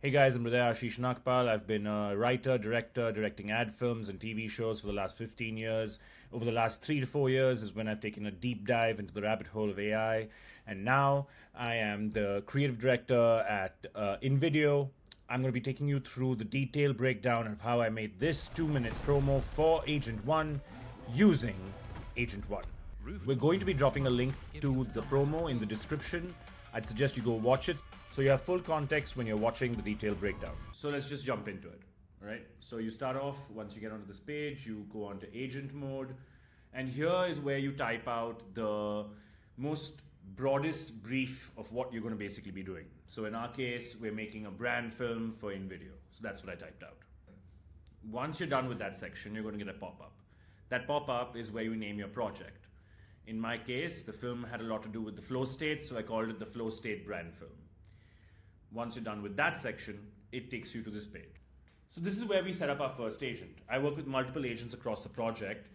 Hey guys, I'm Ashish Nagpal. I've been a writer, director, directing ad films and TV shows for the last 15 years. Over the last 3 to 4 years is when I've taken a deep dive into the rabbit hole of AI. And now I am the creative director at Invideo. I'm going to be taking you through the detailed breakdown of how I made this 2-minute promo for Agent 1 using Agent 1. We're going to be dropping a link to the promo in the description. I'd suggest you go watch it so you have full context when you're watching the detailed breakdown. So let's just jump into it, right? So you start off, once you get onto this page, you go onto agent mode, and here is where you type out the most broadest brief of what you're going to basically be doing. So in our case, we're making a brand film for Invideo. So that's what I typed out. Once you're done with that section, you're going to get a pop-up. That pop-up is where you name your project. In my case, the film had a lot to do with the flow state, so I called it the flow state brand film. Once you're done with that section, it takes you to this page. So this is where we set up our first agent. I work with multiple agents across the project,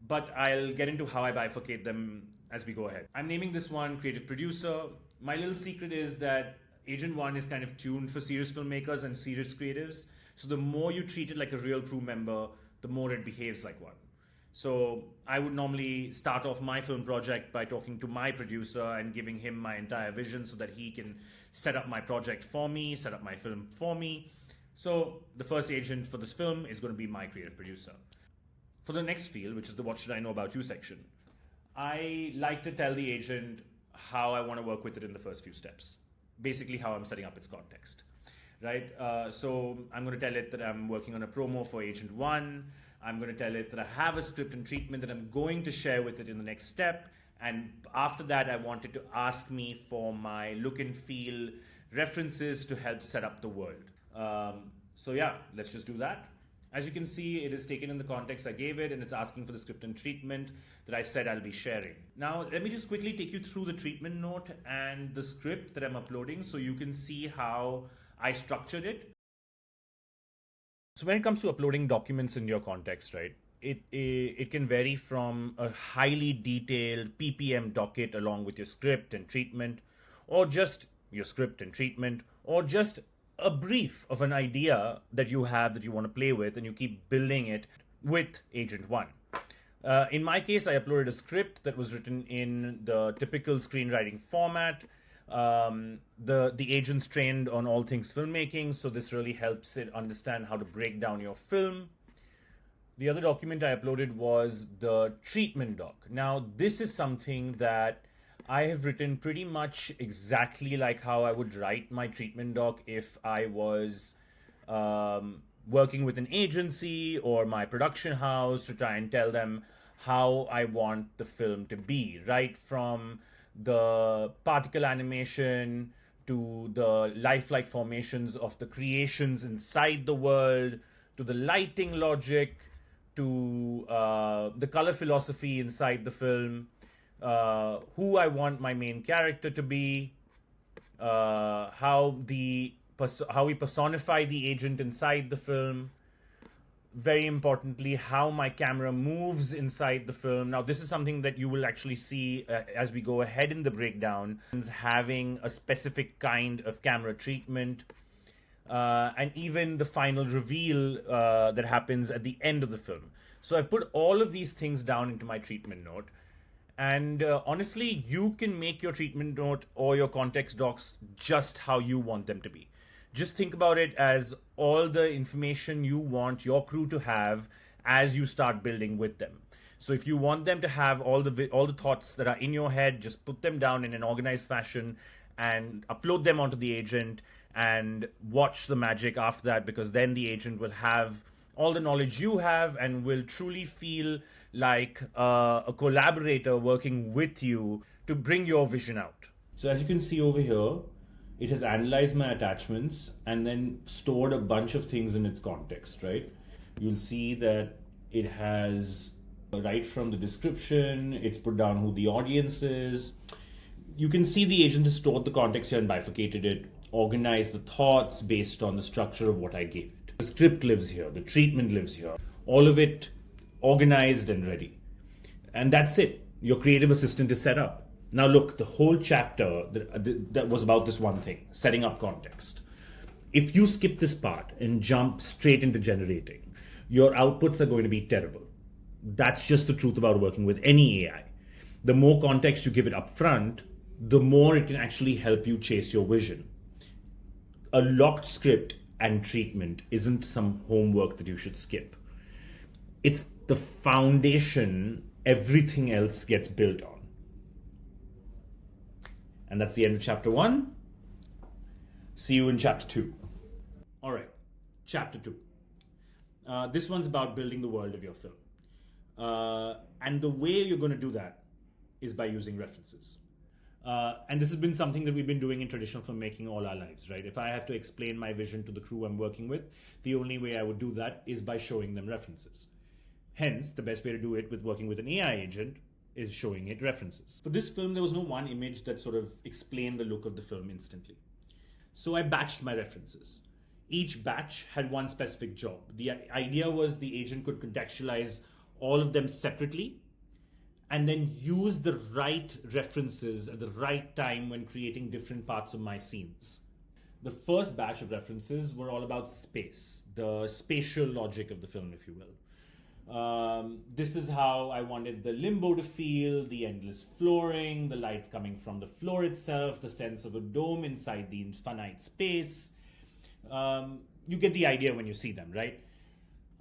but I'll get into how I bifurcate them as we go ahead. I'm naming this one creative producer. My little secret is that Agent 1 is kind of tuned for serious filmmakers and serious creatives. So the more you treat it like a real crew member, the more it behaves like one. So I would normally start off my film project by talking to my producer and giving him my entire vision so that he can set up my project for me, set up my film for me. So the first agent for this film is going to be my creative producer. For the next field, which is the what should I know about you section, I like to tell the agent how I want to work with it in the first few steps. Basically how I'm setting up its context, right? So I'm going to tell it that I'm working on a promo for Agent 1. I'm going to tell it that I have a script and treatment that I'm going to share with it in the next step. And after that, I want it to ask me for my look and feel references to help set up the world. So yeah, let's just do that. As you can see, it is taken in the context I gave it, and it's asking for the script and treatment that I said I'll be sharing. Now, let me just quickly take you through the treatment note and the script that I'm uploading so you can see how I structured it. So when it comes to uploading documents in your context, right, it can vary from a highly detailed PPM docket along with your script and treatment, or just your script and treatment, or just a brief of an idea that you have that you want to play with, and you keep building it with Agent 1. In my case, I uploaded a script that was written in the typical screenwriting format. The agent's trained on all things filmmaking, so this really helps it understand how to break down your film. The other document I uploaded was the treatment doc. Now, this is something that I have written pretty much exactly like how I would write my treatment doc if I was working with an agency or my production house to try and tell them how I want the film to be, right from the particle animation to the lifelike formations of the creations inside the world, to the lighting logic, to the color philosophy inside the film, who I want my main character to be, how we personify the agent inside the film. Very importantly, how my camera moves inside the film. Now, this is something that you will actually see as we go ahead in the breakdown, having a specific kind of camera treatment, and even the final reveal that happens at the end of the film. So I've put all of these things down into my treatment note. And honestly, you can make your treatment note or your context docs just how you want them to be. Just think about it as all the information you want your crew to have as you start building with them. So if you want them to have all the thoughts that are in your head, just put them down in an organized fashion and upload them onto the agent and watch the magic after that, because then the agent will have all the knowledge you have and will truly feel like a collaborator working with you to bring your vision out. So as you can see over here, it has analyzed my attachments and then stored a bunch of things in its context, right? You'll see that it has, right from the description, it's put down who the audience is. You can see the agent has stored the context here and bifurcated it, organized the thoughts based on the structure of what I gave it. The script lives here, the treatment lives here, all of it organized and ready. And that's it. Your creative assistant is set up. Now look, the whole chapter that was about this one thing, setting up context. If you skip this part and jump straight into generating, your outputs are going to be terrible. That's just the truth about working with any AI. The more context you give it up front, the more it can actually help you chase your vision. A locked script and treatment isn't some homework that you should skip. It's the foundation everything else gets built on. And that's the end of chapter 1. See you in chapter 2. All right, chapter 2. This one's about building the world of your film. And the way you're going to do that is by using references. And this has been something that we've been doing in traditional filmmaking all our lives, right? If I have to explain my vision to the crew I'm working with, the only way I would do that is by showing them references. Hence, the best way to do it with working with an AI agent is showing it references. For this film, there was no one image that sort of explained the look of the film instantly. So I batched my references. Each batch had one specific job. The idea was the agent could contextualize all of them separately and then use the right references at the right time when creating different parts of my scenes. The first batch of references were all about space, the spatial logic of the film, if you will. This is how I wanted the limbo to feel, the endless flooring, the lights coming from the floor itself, the sense of a dome inside the infinite space. You get the idea when you see them, right?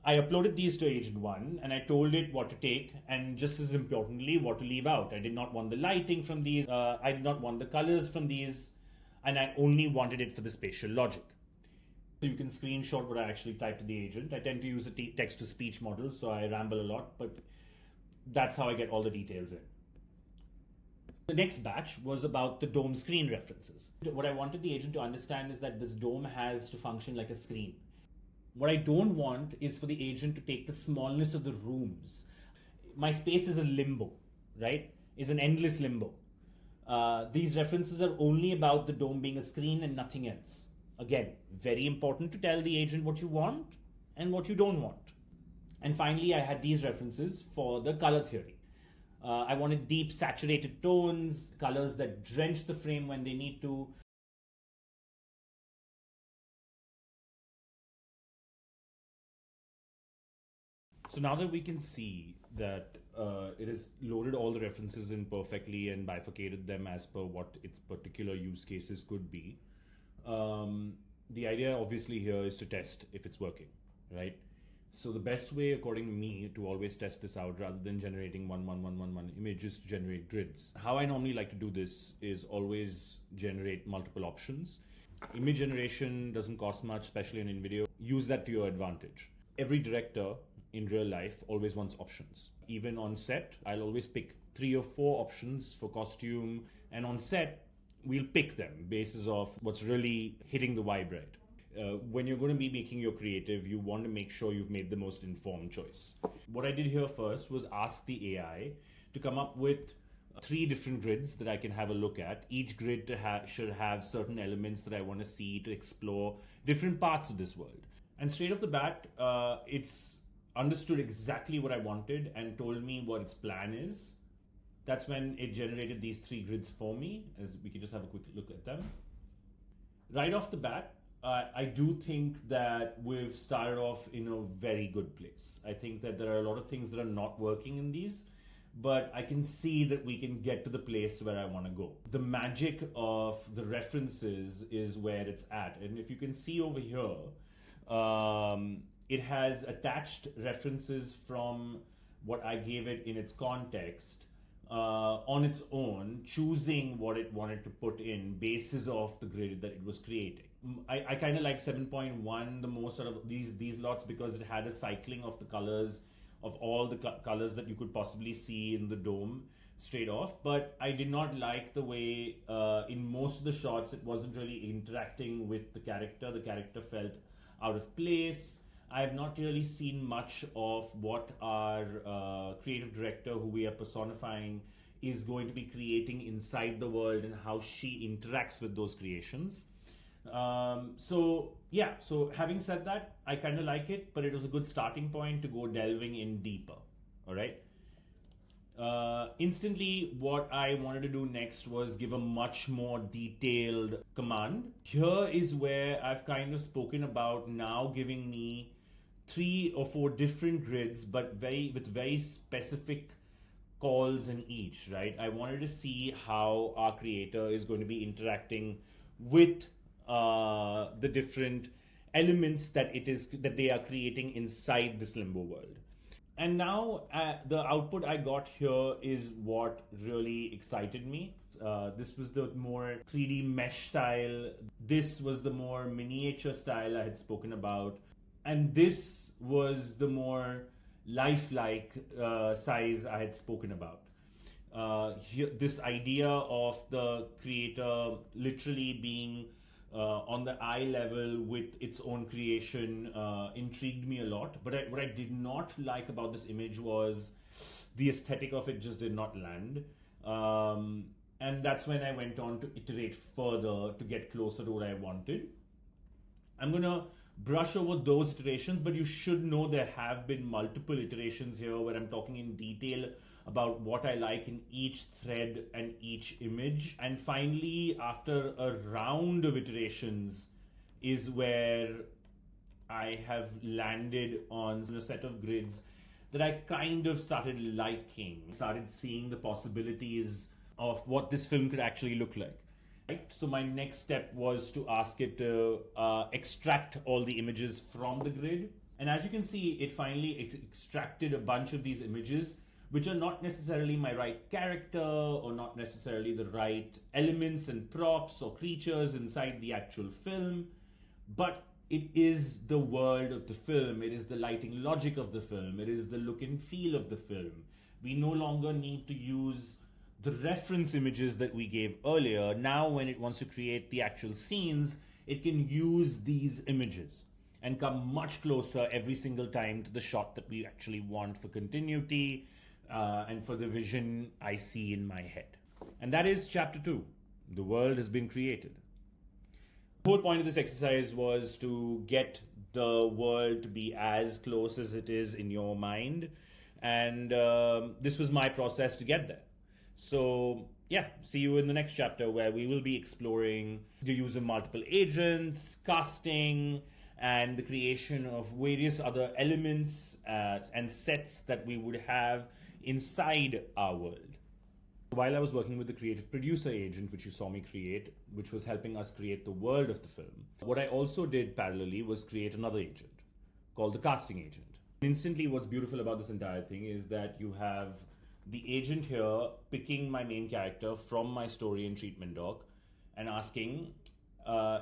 I uploaded these to Agent 1 and I told it what to take and just as importantly, what to leave out. I did not want the lighting from these, I did not want the colors from these, and I only wanted it for the spatial logic. So you can screenshot what I actually typed to the agent. I tend to use a text-to-speech model, so I ramble a lot, but that's how I get all the details in. The next batch was about the dome screen references. What I wanted the agent to understand is that this dome has to function like a screen. What I don't want is for the agent to take the smallness of the rooms. My space is a limbo, right? Is an endless limbo. These references are only about the dome being a screen and nothing else. Again, very important to tell the agent what you want and what you don't want. And finally, I had these references for the color theory. I wanted deep saturated tones, colors that drench the frame when they need to. So now that we can see that it has loaded all the references in perfectly and bifurcated them as per what its particular use cases could be, the idea obviously here is to test if it's working, right? So the best way, according to me, to always test this out rather than generating one image is to generate grids. How I normally like to do this is always generate multiple options. Image generation doesn't cost much, especially in Invideo. Use that to your advantage. Every director in real life always wants options. Even on set, I'll always pick 3 or 4 options for costume, and on set, we'll pick them basis of what's really hitting the vibe right. When you're going to be making your creative, you want to make sure you've made the most informed choice. What I did here first was ask the AI to come up with 3 different grids that I can have a look at. Each grid should have certain elements that I want to see to explore different parts of this world. And straight off the bat, it's understood exactly what I wanted and told me what its plan is. That's when it generated these 3 grids for me, as we can just have a quick look at them. Right off the bat, I do think that we've started off in a very good place. I think that there are a lot of things that are not working in these, but I can see that we can get to the place where I want to go. The magic of the references is where it's at. And if you can see over here, it has attached references from what I gave it in its context on its own, choosing what it wanted to put in basis of the grid that it was creating. I kind of like 7.1 the most out of these lots because it had a cycling of the colors of all the colors that you could possibly see in the dome straight off. But I did not like the way in most of the shots it wasn't really interacting with the character. The character felt out of place. I have not really seen much of what our creative director, who we are personifying, is going to be creating inside the world and how she interacts with those creations. So having said that, I kind of like it, but it was a good starting point to go delving in deeper. All right. Instantly, what I wanted to do next was give a much more detailed command. Here is where I've kind of spoken about now giving me 3 or 4 different grids, but with very specific calls in each, right? I wanted to see how our creator is going to be interacting with the different elements that they are creating inside this limbo world. And now the output I got here is what really excited me. This was the more 3D mesh style. This was the more miniature style I had spoken about. And this was the more lifelike size I had spoken about. This idea of the creator literally being on the eye level with its own creation intrigued me a lot. But what I did not like about this image was the aesthetic of it just did not land. And that's when I went on to iterate further to get closer to what I wanted. I'm going to brush over those iterations, but you should know there have been multiple iterations here where I'm talking in detail about what I like in each thread and each image. And finally, after a round of iterations is where I have landed on a set of grids that I kind of started liking, started seeing the possibilities of what this film could actually look like. Right? So my next step was to ask it to extract all the images from the grid. And as you can see, it finally extracted a bunch of these images, which are not necessarily my right character or not necessarily the right elements and props or creatures inside the actual film, but it is the world of the film. It is the lighting logic of the film. It is the look and feel of the film. We no longer need to use the reference images that we gave earlier. Now, when it wants to create the actual scenes, it can use these images and come much closer every single time to the shot that we actually want for continuity and for the vision I see in my head. And that is chapter 2. The world has been created. The whole point of this exercise was to get the world to be as close as it is in your mind. And this was my process to get there. So yeah, see you in the next chapter where we will be exploring the use of multiple agents, casting, and the creation of various other elements and sets that we would have inside our world. While I was working with the creative producer agent, which you saw me create, which was helping us create the world of the film, what I also did parallelly was create another agent called the casting agent. Instantly, what's beautiful about this entire thing is that you have the agent here picking my main character from my story and treatment doc and asking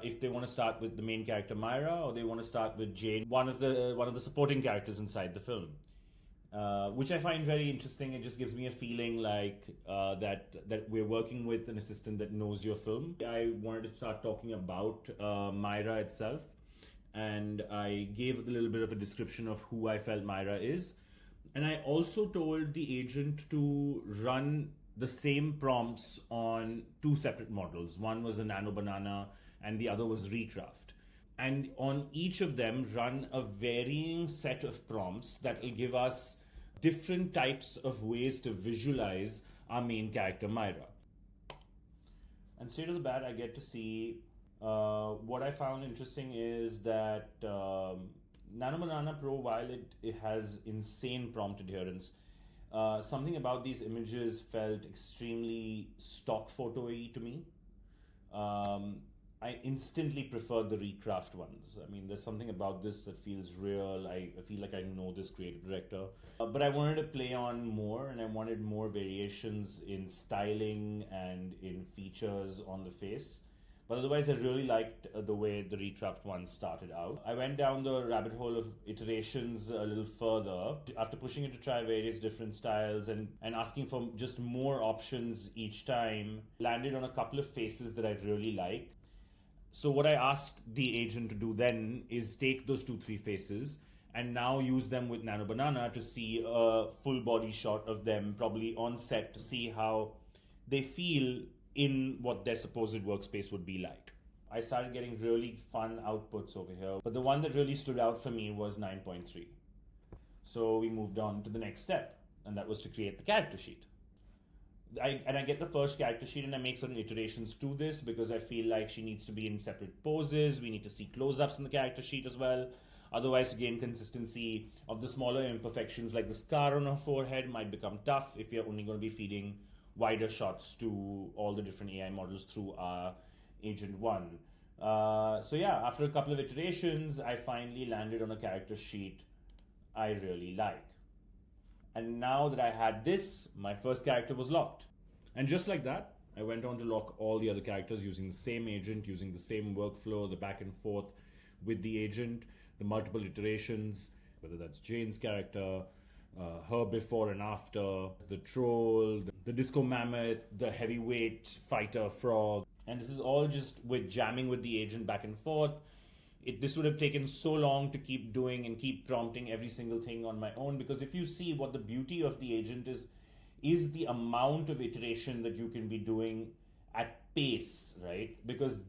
if they want to start with the main character Myra or they want to start with Jane, one of the supporting characters inside the film, which I find very interesting. It just gives me a feeling like that we're working with an assistant that knows your film. I wanted to start talking about Myra itself, and I gave a little bit of a description of who I felt Myra is. And I also told the agent to run the same prompts on 2 separate models. One was a Nano Banana and the other was Recraft. And on each of them, run a varying set of prompts that will give us different types of ways to visualize our main character, Myra. And straight to the bat, I get to see what I found interesting is that Nano Banana Pro, while it has insane prompt adherence, something about these images felt extremely stock photo-y to me. I instantly preferred the Recraft ones. I mean, there's something about this that feels real. I feel like I know this creative director. But I wanted to play on more, and I wanted more variations in styling and in features on the face. But otherwise, I really liked the way the Recraft one started out. I went down the rabbit hole of iterations a little further. After pushing it to try various different styles and asking for just more options each time, landed on a couple of faces that I really liked. So what I asked the agent to do then is take those 2-3 faces and now use them with Nano Banana to see a full body shot of them, probably on set, to see how they feel in what their supposed workspace would be like. I started getting really fun outputs over here, but the one that really stood out for me was 9.3. So we moved on to the next step. and that was to create the character sheet. I get the first character sheet and I make certain iterations to this because I feel like she needs to be in separate poses. We need to see close-ups in the character sheet as well. Otherwise, to gain consistency of the smaller imperfections like the scar on her forehead might become tough if you're only going to be feeding wider shots to all the different AI models through our Agent 1. So yeah, after a couple of iterations, I finally landed on a character sheet I really like. And now that I had this, my first character was locked. And just like that, I went on to lock all the other characters using the same agent, using the same workflow, the back and forth with the agent, the multiple iterations, whether that's Jane's character, her before and after, the troll, the disco mammoth, the heavyweight fighter frog. And this is all just with jamming with the agent back and forth. This would have taken so long to keep doing and keep prompting every single thing on my own, because if you see what the beauty of the agent is the amount of iteration that you can be doing at pace, right? Because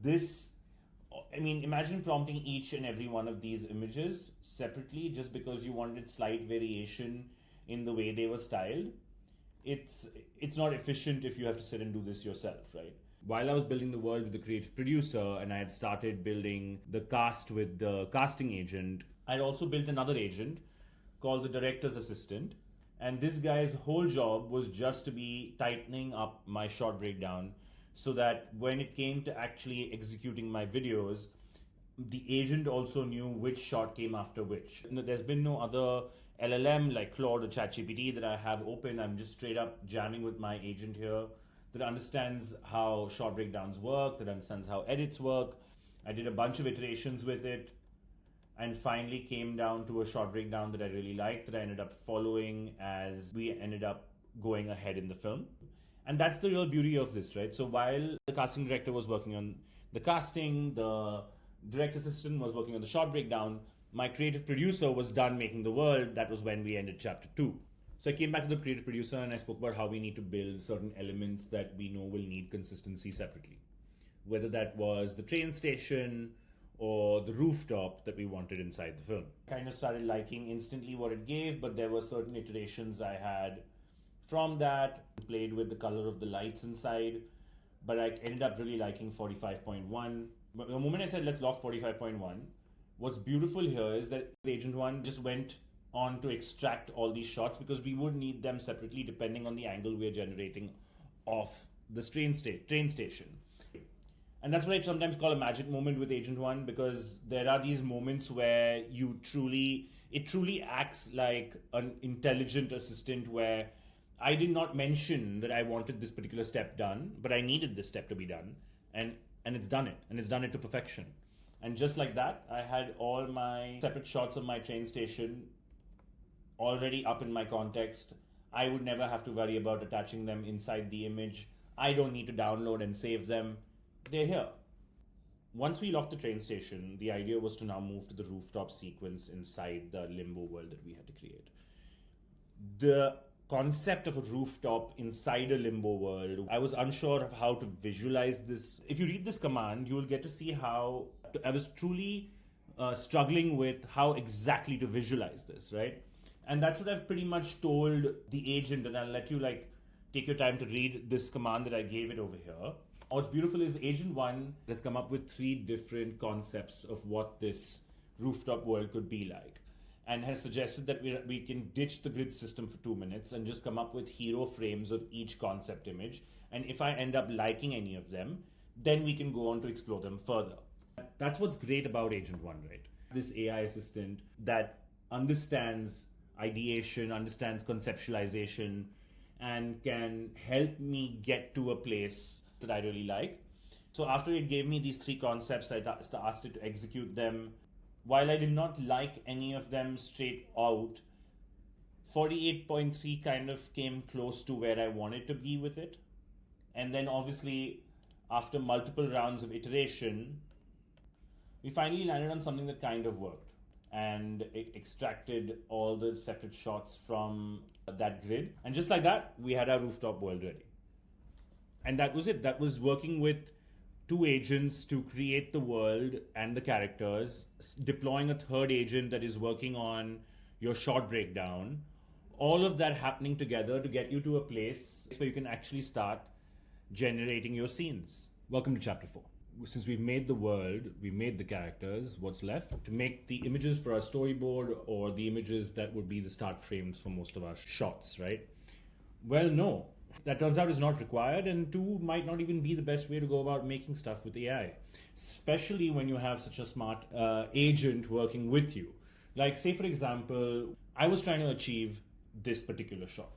imagine prompting each and every one of these images separately just because you wanted slight variation in the way they were styled. It's not efficient if you have to sit and do this yourself, right? While I was building the world with the creative producer and I had started building the cast with the casting agent, I'd also built another agent called the director's assistant. And this guy's whole job was just to be tightening up my shot breakdown so that when it came to actually executing my videos, the agent also knew which shot came after which. There's been no other LLM like Claude or ChatGPT that I have open. I'm just straight up jamming with my agent here that understands how shot breakdowns work, that understands how edits work. I did a bunch of iterations with it and finally came down to a shot breakdown that I really liked, that I ended up following as we ended up going ahead in the film. And that's the real beauty of this, right? So while the casting director was working on the casting, the direct assistant was working on the shot breakdown, my creative producer was done making the world. That was when we ended chapter 2. So I came back to the creative producer and I spoke about how we need to build certain elements that we know will need consistency separately. Whether that was the train station or the rooftop that we wanted inside the film. Kind of started liking instantly what it gave, but there were certain iterations I had from that, played with the color of the lights inside, but I ended up really liking 45.1. But the moment I said let's lock 45.1, what's beautiful here is that Agent 1 just went on to extract all these shots because we would need them separately depending on the angle we're generating off the train station. And that's what I sometimes call a magic moment with Agent 1, because there are these moments where it truly acts like an intelligent assistant where I did not mention that I wanted this particular step done, but I needed this step to be done. And it's done it. And it's done it to perfection. And just like that, I had all my separate shots of my train station already up in my context. I would never have to worry about attaching them inside the image. I don't need to download and save them. They're here. Once we locked the train station, the idea was to now move to the rooftop sequence inside the limbo world that we had to create. The concept of a rooftop inside a limbo world, I was unsure of how to visualize this. If you read this command, you will get to see how I was truly struggling with how exactly to visualize this, right? And that's what I've pretty much told the agent, and I'll let you take your time to read this command that I gave it over here. What's beautiful is Agent 1 has come up with 3 different concepts of what this rooftop world could be like, and has suggested that we can ditch the grid system for 2 minutes and just come up with hero frames of each concept image. And if I end up liking any of them, then we can go on to explore them further. That's what's great about Agent 1, right? This AI assistant that understands ideation, understands conceptualization, and can help me get to a place that I really like. So after it gave me these 3 concepts, I asked it to execute them. While I did not like any of them straight out, 48.3 kind of came close to where I wanted to be with it. And then obviously, after multiple rounds of iteration, we finally landed on something that kind of worked. And it extracted all the separate shots from that grid. And just like that, we had our rooftop world ready. And that was it. That was working with 2 agents to create the world and the characters, deploying a 3rd agent that is working on your shot breakdown, all of that happening together to get you to a place where you can actually start generating your scenes. Welcome to chapter 4. Since we've made the world, we've made the characters, what's left? To make the images for our storyboard, or the images that would be the start frames for most of our shots, right? Well, no. That turns out is not required, and 2 might not even be the best way to go about making stuff with AI. Especially when you have such a smart agent working with you. Like, say for example, I was trying to achieve this particular shot.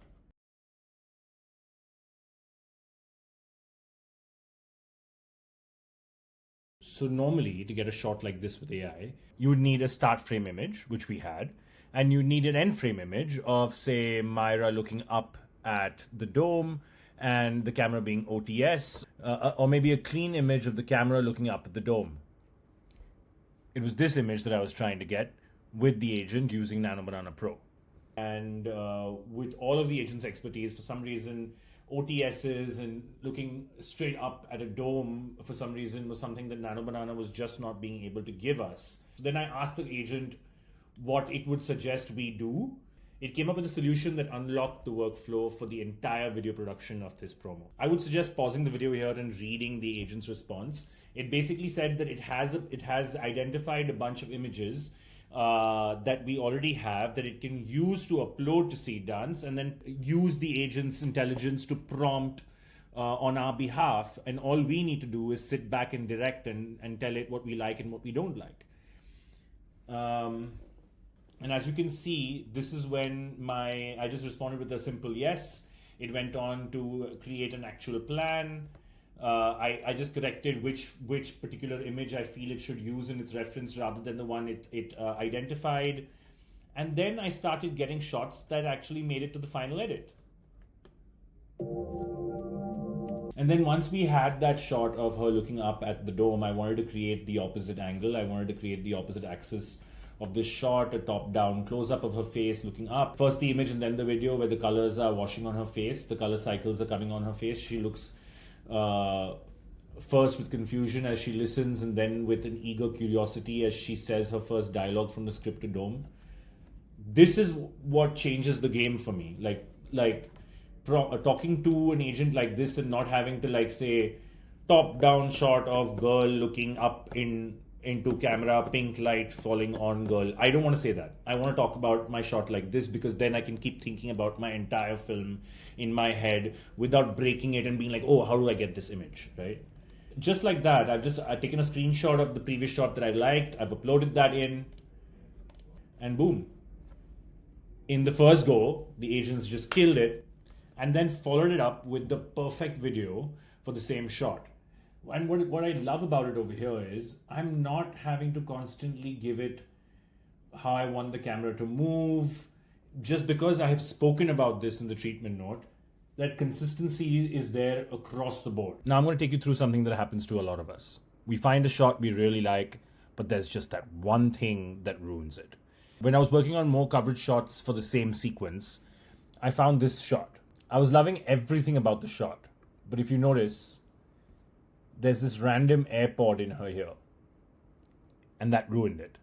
So normally, to get a shot like this with AI, you would need a start frame image, which we had, and you need an end frame image of, say, Myra looking up at the dome and the camera being OTS, or maybe a clean image of the camera looking up at the dome. It was this image that I was trying to get with the agent using Nano Banana Pro. And with all of the agent's expertise, for some reason, OTSs and looking straight up at a dome for some reason was something that Nano Banana was just not being able to give us. Then I asked the agent what it would suggest we do. It came up with a solution that unlocked the workflow for the entire video production of this promo. I would suggest pausing the video here and reading the agent's response. It basically said that it has identified a bunch of images that we already have that it can use to upload to Seedance, and then use the agent's intelligence to prompt on our behalf. And all we need to do is sit back and direct and tell it what we like and what we don't like. And as you can see, this is when I just responded with a simple yes. It went on to create an actual plan. I just corrected which particular image I feel it should use in its reference rather than the one it identified. And then I started getting shots that actually made it to the final edit. And then once we had that shot of her looking up at the dome, I wanted to create the opposite angle. I wanted to create the opposite axis of this shot, a top-down close-up of her face looking up. First the image and then the video where the colors are washing on her face. The color cycles are coming on her face. She looks first with confusion as she listens, and then with an eager curiosity as she says her first dialogue from the script to dome. This is what changes the game for me. Talking to an agent like this and not having to say top-down shot of girl looking up into camera, pink light falling on girl. I don't want to say that. I want to talk about my shot like this, because then I can keep thinking about my entire film in my head without breaking it and being like, oh, how do I get this image, right? Just like that, I've taken a screenshot of the previous shot that I liked, I've uploaded that in, and boom. In the first go, the agents just killed it, and then followed it up with the perfect video for the same shot. And what I love about it over here is I'm not having to constantly give it how I want the camera to move. Just because I have spoken about this in the treatment note, that consistency is there across the board. Now I'm going to take you through something that happens to a lot of us. We find a shot we really like, but there's just that one thing that ruins it. When I was working on more coverage shots for the same sequence, I found this shot. I was loving everything about the shot, but if you notice, there's this random AirPod in her here, and that ruined it.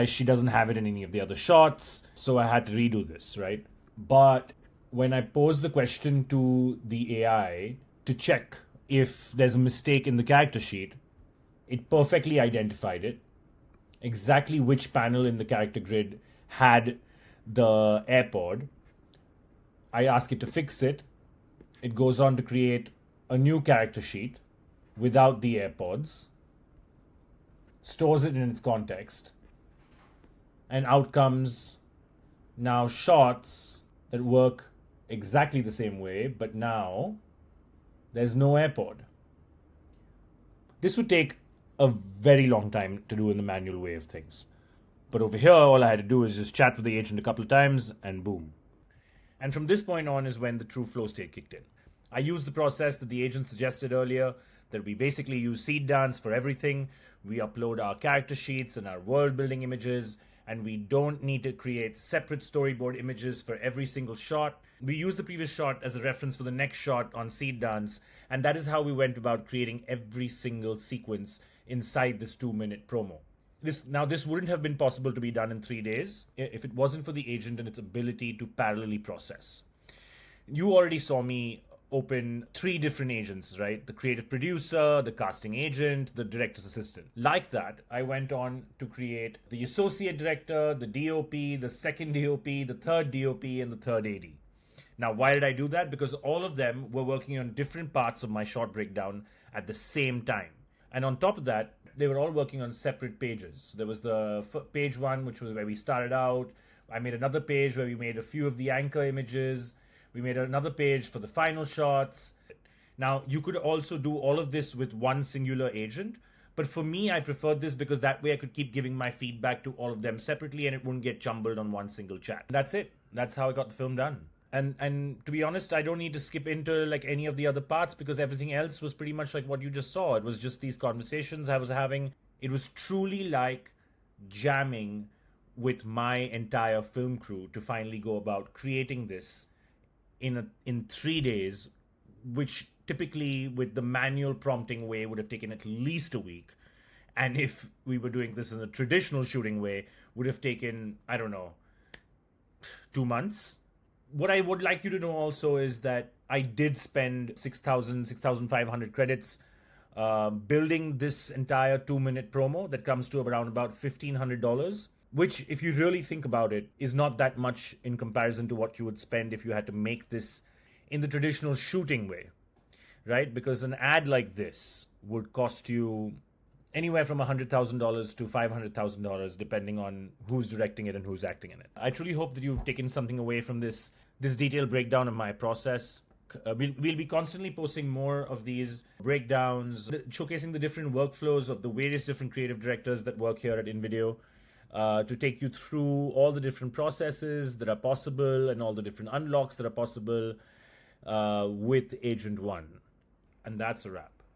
She doesn't have it in any of the other shots, so I had to redo this, right? But when I posed the question to the AI to check if there's a mistake in the character sheet, it perfectly identified it, exactly which panel in the character grid had the AirPod. I ask it to fix it. It goes on to create a new character sheet without the AirPods, stores it in its context, and out comes now shots that work exactly the same way, but now there's no AirPod. This would take a very long time to do in the manual way of things. But over here, all I had to do is just chat with the agent a couple of times, and boom. And from this point on is when the true flow state kicked in. I used the process that the agent suggested earlier, that we basically use Seedance for everything. We upload our character sheets and our world building images, and we don't need to create separate storyboard images for every single shot. We use the previous shot as a reference for the next shot on Seedance, and that is how we went about creating every single sequence inside this 2-minute promo. This wouldn't have been possible to be done in 3 days if it wasn't for the agent and its ability to parallelly process. You already saw me open 3 different agents, right? The creative producer, the casting agent, the director's assistant. Like that, I went on to create the associate director, the DOP, the second DOP, the third DOP, and the third AD. Now, why did I do that? Because all of them were working on different parts of my short breakdown at the same time. And on top of that, they were all working on separate pages. There was the page 1, which was where we started out. I made another page where we made a few of the anchor images. We made another page for the final shots. Now, you could also do all of this with one singular agent. But for me, I preferred this because that way I could keep giving my feedback to all of them separately and it wouldn't get jumbled on one single chat. That's it. That's how I got the film done. And to be honest, I don't need to skip into like any of the other parts because everything else was pretty much like what you just saw. It was just these conversations I was having. It was truly like jamming with my entire film crew to finally go about creating this in 3 days, which typically with the manual prompting way would have taken at least a week. And if we were doing this in a traditional shooting way, would have taken, I don't know, 2 months. What I would like you to know also is that I did spend 6,500 credits building this entire 2-minute promo that comes to around about $1,500, which, if you really think about it, is not that much in comparison to what you would spend if you had to make this in the traditional shooting way, right? Because an ad like this would cost you anywhere from $100,000 to $500,000, depending on who's directing it and who's acting in it. I truly hope that you've taken something away from this detailed breakdown of my process. We'll be constantly posting more of these breakdowns, showcasing the different workflows of the various different creative directors that work here at Invideo, to take you through all the different processes that are possible and all the different unlocks that are possible with Agent 1. And that's a wrap.